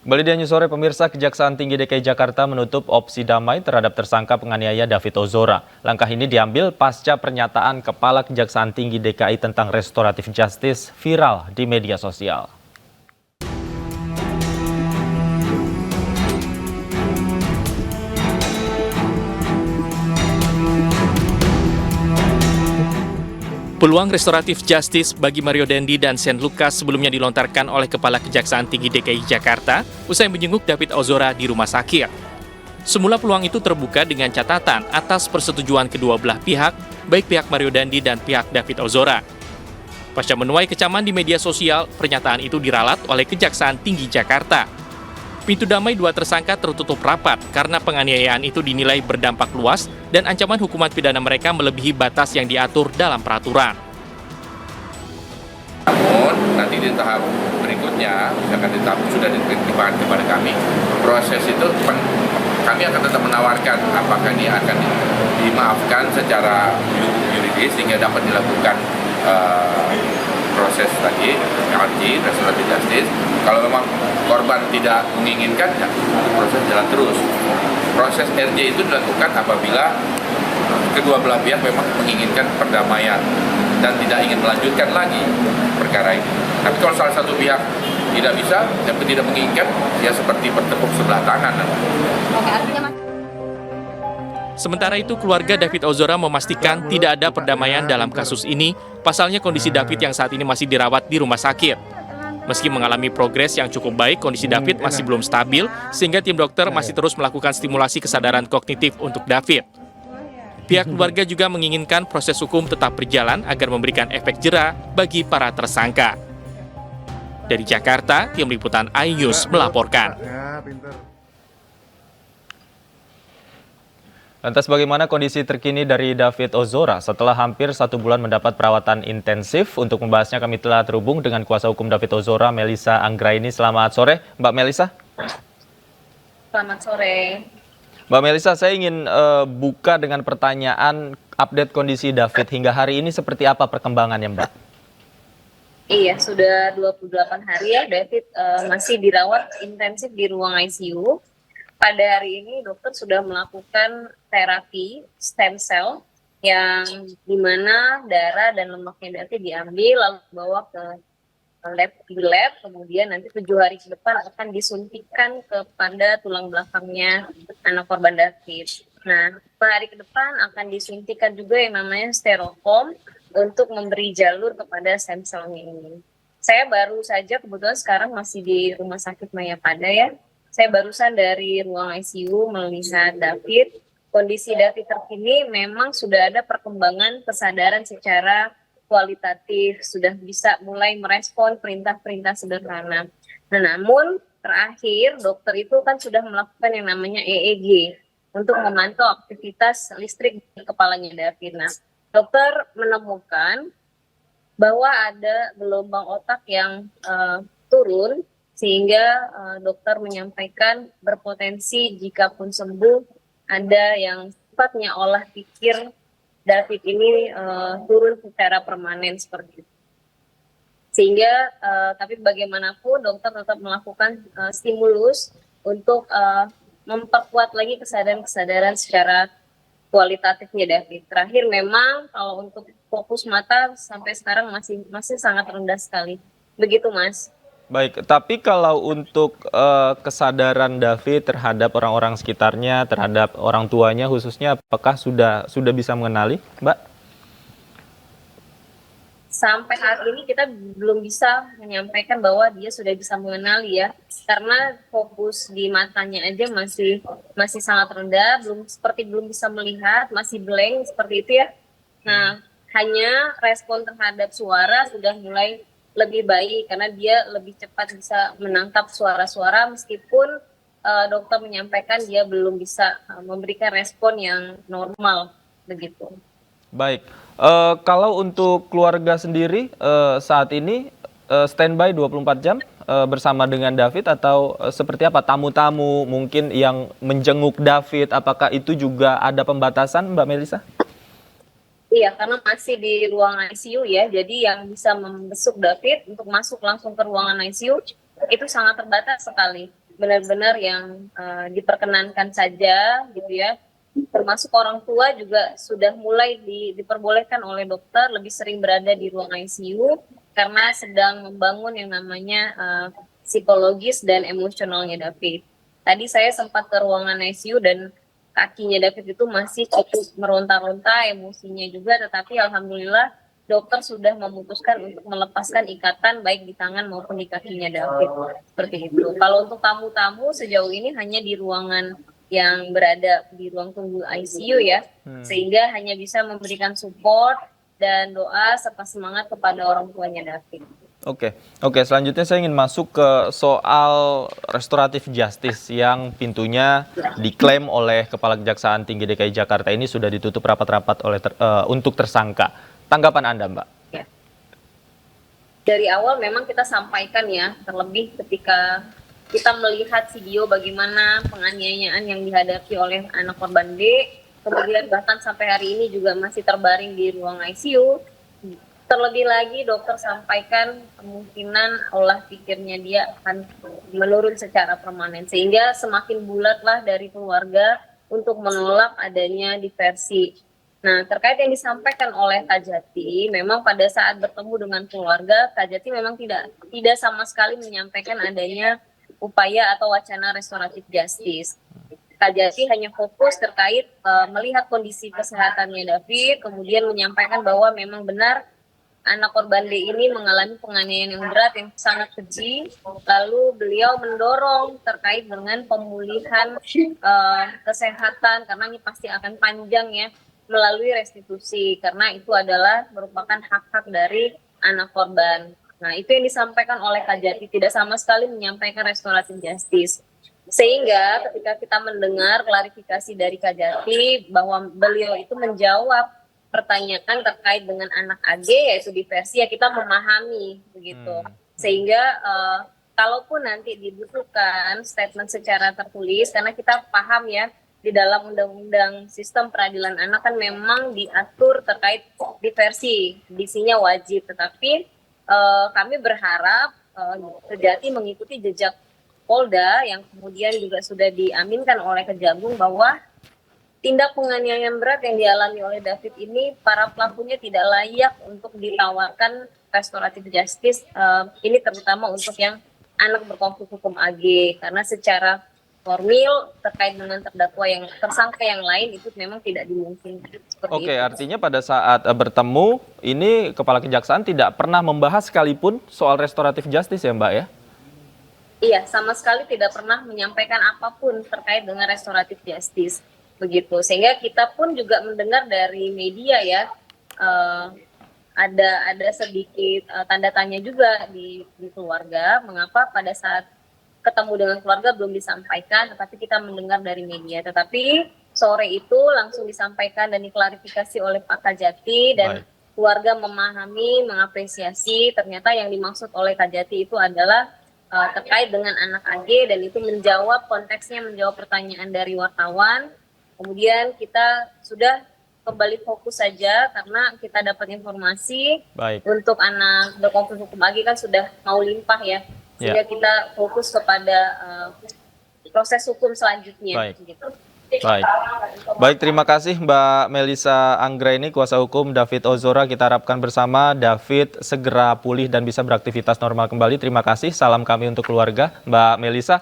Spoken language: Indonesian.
Kembali di News Sore, pemirsa, Kejaksaan Tinggi DKI Jakarta menutup opsi damai terhadap tersangka penganiaya David Ozora. Langkah ini diambil pasca pernyataan Kepala Kejaksaan Tinggi DKI tentang restoratif justice viral di media sosial. Peluang restoratif justice bagi Mario Dandi dan Shane Lucas sebelumnya dilontarkan oleh Kepala Kejaksaan Tinggi DKI Jakarta usai menjenguk David Ozora di rumah sakit. Semula peluang itu terbuka dengan catatan atas persetujuan kedua belah pihak, baik pihak Mario Dandi dan pihak David Ozora. Pasca menuai kecaman di media sosial, pernyataan itu diralat oleh Kejaksaan Tinggi Jakarta. Pintu damai dua tersangka tertutup rapat karena penganiayaan itu dinilai berdampak luas dan ancaman hukuman pidana mereka melebihi batas yang diatur dalam peraturan. Namun nanti di tahap berikutnya, misalkan di tahap sudah ditimpakan kepada kami, proses itu kami akan tetap menawarkan apakah ini akan dimaafkan secara yuridis sehingga dapat dilakukan proses tadi, restoratif justice. Kalau memang korban tidak menginginkan, ya, proses jalan terus. Proses RJ itu dilakukan apabila kedua belah pihak memang menginginkan perdamaian dan tidak ingin melanjutkan lagi perkara ini. Tapi kalau salah satu pihak tidak bisa, tapi tidak menginginkan, ya seperti bertepuk sebelah tangan. Sementara itu, keluarga David Ozora memastikan tidak ada perdamaian dalam kasus ini. Pasalnya kondisi David yang saat ini masih dirawat di rumah sakit. Meski mengalami progres yang cukup baik, kondisi David masih belum stabil, sehingga tim dokter masih terus melakukan stimulasi kesadaran kognitif untuk David. Pihak keluarga juga menginginkan proses hukum tetap berjalan agar memberikan efek jera bagi para tersangka. Dari Jakarta, tim liputan iNews melaporkan. Lantas bagaimana kondisi terkini dari David Ozora setelah hampir 1 bulan mendapat perawatan intensif? Untuk membahasnya kami telah terhubung dengan kuasa hukum David Ozora, Melissa Anggraini. Selamat sore, Mbak Melissa. Selamat sore. Mbak Melissa, saya ingin buka dengan pertanyaan update kondisi David hingga hari ini seperti apa perkembangannya, Mbak? Iya, sudah 28 hari ya David masih dirawat intensif di ruang ICU. Pada hari ini dokter sudah melakukan terapi stem cell yang dimana darah dan lemaknya David diambil lalu dibawa ke lab, kemudian nanti 7 hari ke depan akan disuntikan kepada tulang belakangnya anak korban David. Nah, hari ke depan akan disuntikan juga yang namanya styrofoam untuk memberi jalur kepada stem cell-nya ini. Saya baru saja kebetulan sekarang masih di Rumah Sakit Mayapada ya. Saya barusan dari ruang ICU melihat David. Kondisi David terkini memang sudah ada perkembangan kesadaran secara kualitatif, sudah bisa mulai merespon perintah-perintah sederhana. Nah, namun terakhir dokter itu kan sudah melakukan yang namanya EEG untuk memantau aktivitas listrik di kepalanya David. Nah, dokter menemukan bahwa ada gelombang otak yang turun, sehingga dokter menyampaikan berpotensi jikapun sembuh ada yang sifatnya olah pikir David ini turun secara permanen seperti itu. Sehingga tapi bagaimanapun dokter tetap melakukan stimulus untuk memperkuat lagi kesadaran-kesadaran secara kualitatifnya David. Terakhir memang kalau untuk fokus mata sampai sekarang masih sangat rendah sekali. Begitu Mas. Baik, tapi kalau untuk kesadaran David terhadap orang-orang sekitarnya, terhadap orang tuanya khususnya, apakah sudah bisa mengenali, Mbak? Sampai hari ini kita belum bisa menyampaikan bahwa dia sudah bisa mengenali ya, karena fokus di matanya aja masih sangat rendah, belum bisa melihat, masih blank seperti itu ya. Nah, hanya respon terhadap suara sudah mulai lebih baik karena dia lebih cepat bisa menangkap suara-suara meskipun dokter menyampaikan dia belum bisa memberikan respon yang normal begitu. Baik, kalau untuk keluarga sendiri saat ini standby 24 jam bersama dengan David atau seperti apa? Tamu-tamu mungkin yang menjenguk David, apakah itu juga ada pembatasan, Mbak Melissa? Iya, karena masih di ruang ICU ya, jadi yang bisa membesuk David untuk masuk langsung ke ruangan ICU itu sangat terbatas sekali. benar-benar yang diperkenankan saja gitu ya. Termasuk orang tua juga sudah mulai diperbolehkan oleh dokter lebih sering berada di ruang ICU karena sedang membangun yang namanya psikologis dan emosionalnya David. Tadi saya sempat ke ruangan ICU dan kakinya David itu masih cukup meronta-ronta, emosinya juga, tetapi alhamdulillah dokter sudah memutuskan untuk melepaskan ikatan baik di tangan maupun di kakinya David. Seperti itu. Kalau untuk tamu-tamu sejauh ini hanya di ruangan yang berada di ruang tunggu ICU ya, sehingga hanya bisa memberikan support dan doa serta semangat kepada orang tuanya David. Oke. Selanjutnya saya ingin masuk ke soal restoratif justice yang pintunya diklaim oleh Kepala Kejaksaan Tinggi DKI Jakarta ini sudah ditutup rapat-rapat untuk tersangka. Tanggapan Anda, Mbak? Ya. Dari awal memang kita sampaikan ya, terlebih ketika kita melihat video bagaimana penganiayaan yang dihadapi oleh anak korban D, kemudian bahkan sampai hari ini juga masih terbaring di ruang ICU. Terlebih lagi dokter sampaikan kemungkinan olah pikirnya dia akan menurun secara permanen, sehingga semakin bulatlah dari keluarga untuk menolak adanya diversi. Nah, terkait yang disampaikan oleh Kak Jati, memang pada saat bertemu dengan keluarga, Kak Jati memang tidak sama sekali menyampaikan adanya upaya atau wacana restoratif justice. Kak Jati hanya fokus terkait melihat kondisi kesehatannya David, kemudian menyampaikan bahwa memang benar anak korban D ini mengalami penganiayaan yang berat, yang sangat keji. Lalu beliau mendorong terkait dengan pemulihan kesehatan, karena ini pasti akan panjang ya, melalui restitusi, karena itu adalah merupakan hak-hak dari anak korban. Nah, itu yang disampaikan oleh Kak Jati, tidak sama sekali menyampaikan restoratif justice. Sehingga ketika kita mendengar klarifikasi dari Kak Jati bahwa beliau itu menjawab pertanyaan terkait dengan anak AG, yaitu diversi, ya kita memahami begitu. Sehingga kalaupun nanti dibutuhkan statement secara tertulis, karena kita paham ya, di dalam Undang-Undang Sistem Peradilan Anak kan memang diatur terkait diversi, disinya wajib, tetapi kami berharap Kejati mengikuti jejak Polda yang kemudian juga sudah diaminkan oleh Kejagung bahwa tindak penganiayaan berat yang dialami oleh David ini, para pelakunya tidak layak untuk ditawarkan restoratif justice, ini terutama untuk yang anak berkonflik hukum AG, karena secara formil terkait dengan terdakwa yang tersangka yang lain itu memang tidak dimungkinkan. Oke, artinya pada saat bertemu ini Kepala Kejaksaan tidak pernah membahas sekalipun soal restoratif justice ya Mbak ya? Iya, sama sekali tidak pernah menyampaikan apapun terkait dengan restoratif justice begitu. Sehingga kita pun juga mendengar dari media ya, ada sedikit tanda tanya juga di keluarga, mengapa pada saat ketemu dengan keluarga belum disampaikan, tetapi kita mendengar dari media. Tetapi sore itu langsung disampaikan dan diklarifikasi oleh Pak Kajati, dan keluarga memahami, mengapresiasi. Ternyata yang dimaksud oleh Kajati itu adalah terkait dengan anak AG, dan itu menjawab, konteksnya menjawab pertanyaan dari wartawan. Kemudian kita sudah kembali fokus saja karena kita dapat informasi untuk anak berkonflik hukum AG kan sudah mau limpah ya. Sehingga kita fokus kepada proses hukum selanjutnya. Gitu. Baik, terima kasih Mbak Melisa Anggraini, kuasa hukum David Ozora. Kita harapkan bersama David segera pulih dan bisa beraktivitas normal kembali. Terima kasih, salam kami untuk keluarga Mbak Melisa.